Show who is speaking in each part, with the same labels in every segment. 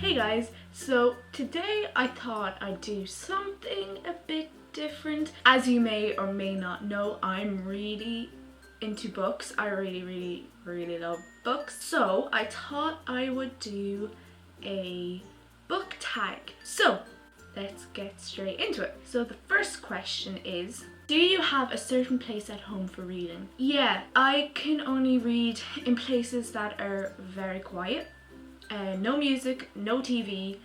Speaker 1: Hey guys, so today I thought I'd do something a bit different. As you may or may not know, I'm really into books. I really love books. So I thought I would do a book tag. So let's get straight into it. So the first question is, do you have a certain place at home for reading? Yeah, I can only read in places that are very quiet. No music, no TV,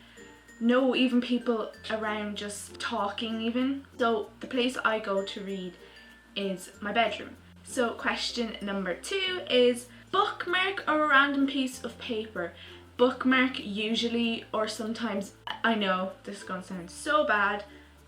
Speaker 1: no even people around just talking even. So the place I go to read is my bedroom. So question number 2 is bookmark or a random piece of paper. Bookmark usually, or sometimes, I know this is going to sound so bad,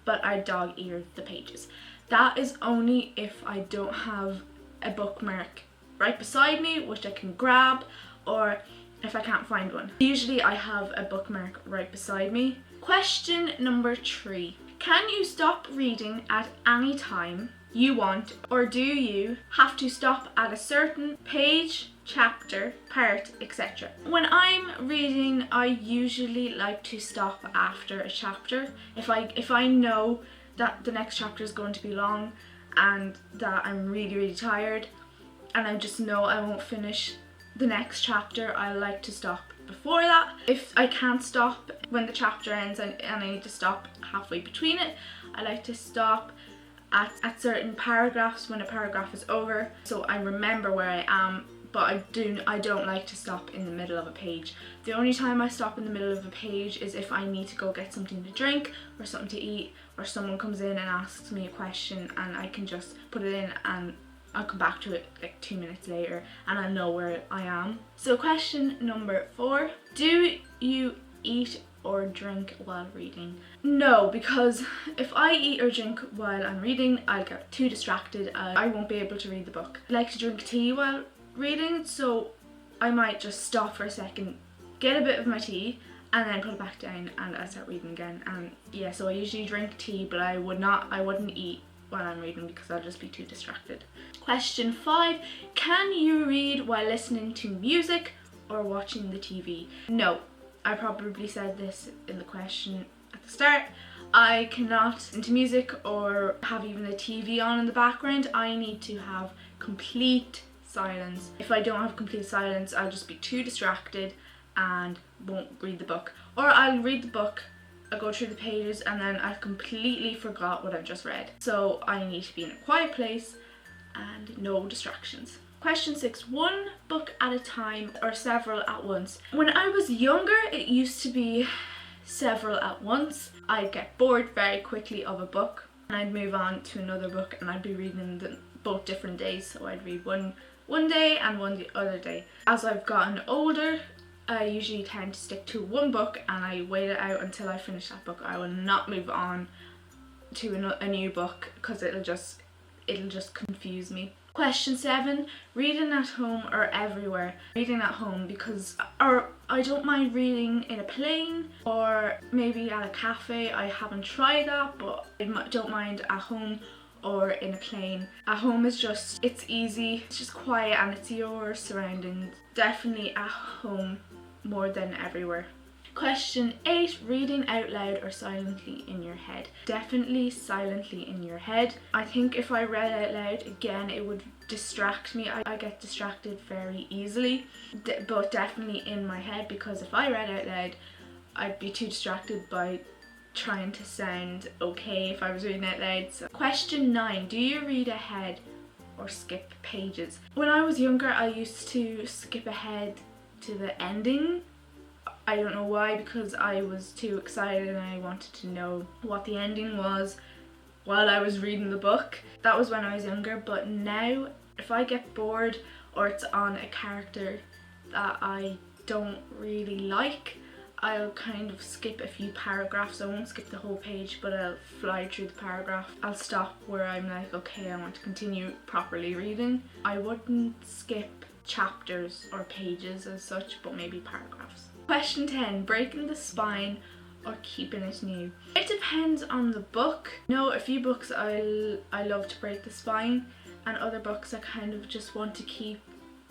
Speaker 1: but I dog ear the pages. That is only if I don't have a bookmark right beside me which I can grab, or if I can't find one. Usually I have a bookmark right beside me. Question number 3. Can you stop reading at any time you want, or do you have to stop at a certain page, chapter, part, etc.? When I'm reading, I usually like to stop after a chapter. If I know that the next chapter is going to be long and that I'm really tired and I just know I won't finish the next chapter, I like to stop before that. If I can't stop when the chapter ends and I need to stop halfway between it, I like to stop at certain paragraphs when a paragraph is over, so I remember where I am. But I don't like to stop in the middle of a page. The only time I stop in the middle of a page is if I need to go get something to drink or something to eat, or someone comes in and asks me a question and I can just put it in and I'll come back to it like 2 minutes later and I know where I am. So question number 4, do you eat or drink while reading? No, because if I eat or drink while I'm reading, I'll get too distracted. I won't be able to read the book. I like to drink tea while reading, so I might just stop for a second, get a bit of my tea, and then put it back down and I start reading again. And yeah, so I usually drink tea, but I wouldn't eat while I'm reading because I'll just be too distracted. Question 5, can you read while listening to music or watching the TV? No, I probably said this in the question at the start. I cannot listen to music or have even the TV on in the background. I need to have complete silence. If I don't have complete silence, I'll just be too distracted and won't read the book. Or I'll read the book, I'll go through the pages, and then I've completely forgot what I've just read. So I need to be in a quiet place and no distractions. Question 6, one book at a time or several at once? When I was younger, it used to be several at once. I'd get bored very quickly of a book and I'd move on to another book, and I'd be reading them both different days. So I'd read one day and one the other day. As I've gotten older, I usually tend to stick to one book and I wait it out until I finish that book. I will not move on to a new book because it'll just confuse me. Question 7, reading at home or everywhere? Reading at home, because I don't mind reading in a plane or maybe at a cafe. I haven't tried that, but I don't mind at home or in a plane. At home is just, it's easy, it's just quiet and it's your surroundings. Definitely at home more than everywhere. Question 8, reading out loud or silently in your head? Definitely silently in your head. I think if I read out loud, again, it would distract me. I get distracted very easily, but definitely in my head, because if I read out loud, I'd be too distracted by trying to sound okay if I was reading out loud. So. Question 9, do you read ahead or skip pages? When I was younger, I used to skip ahead to the ending. I don't know why, because I was too excited and I wanted to know what the ending was while I was reading the book. That was when I was younger, but now if I get bored or it's on a character that I don't really like, I'll kind of skip a few paragraphs. I won't skip the whole page, but I'll fly through the paragraph. I'll stop where I'm like, okay, I want to continue properly reading. I wouldn't skip chapters or pages as such, but maybe paragraphs. Question 10, breaking the spine or keeping it new? It depends on the book. A few books I love to break the spine, and other books I kind of just want to keep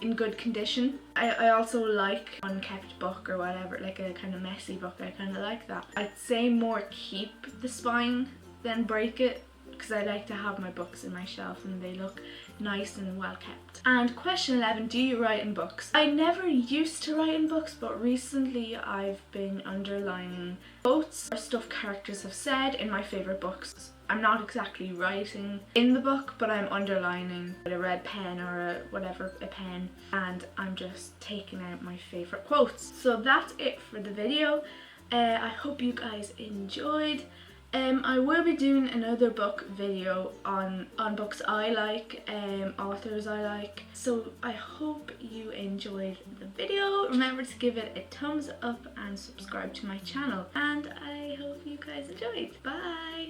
Speaker 1: in good condition. I also like unkept book or whatever, like a kind of messy book. I kind of like that. I'd say more keep the spine than break it, because I like to have my books in my shelf and they look nice and well kept. And question 11, do you write in books? I never used to write in books, but recently I've been underlining quotes or stuff characters have said in my favourite books. I'm not exactly writing in the book, but I'm underlining with a red pen or a pen, and I'm just taking out my favourite quotes. So that's it for the video. I hope you guys enjoyed. I will be doing another book video on books I like, authors I like. So I hope you enjoyed the video. Remember to give it a thumbs up and subscribe to my channel. And I hope you guys enjoyed. Bye!